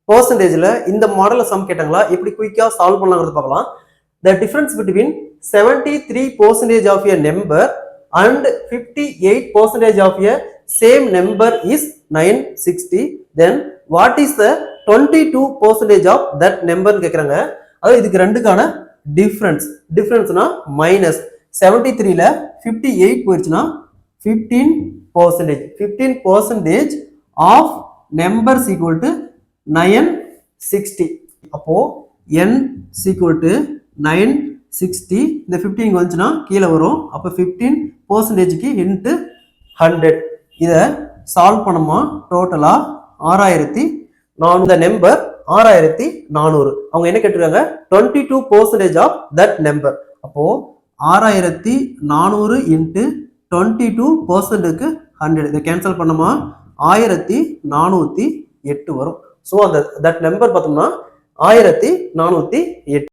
பர்சன்டேஜ்ல இந்த மாடல்ல சம் கேட்டாங்களா எப்படி குயிக்கா சால்வ் பண்ணலாம்ங்கறது பார்க்கலாம். The difference between 73% of a number and 58% of a same number is 960. Then what is the 22% of that number கேக்குறாங்க. அதாவது இதுக்கு ரெண்டுக்கான டிஃபரன்ஸ்னா மைனஸ் 73ல 58 போயிடுச்சுன்னா 15% of numbers equal to 960. அப்போ n equal to 960. இந்த 15 இங்க வந்துச்சுன்னா கீழே வரும். அப்போ 15%க்கு இன்ட்டு 100. இதை சால்வ் பண்ணோமா டோட்டலா 6400. இந்த நம்பர் 6400. அவங்க என்ன கேட்டிருக்காங்க 22% ஆஃப் தட் நம்பர். அப்போ 6400 இன்ட்டு 22%க்கு 100. இதை கேன்சல் பண்ணோமா 1408 வரும். ஸோ அந்த தட் நம்பர் பார்த்தோம்னா 1408.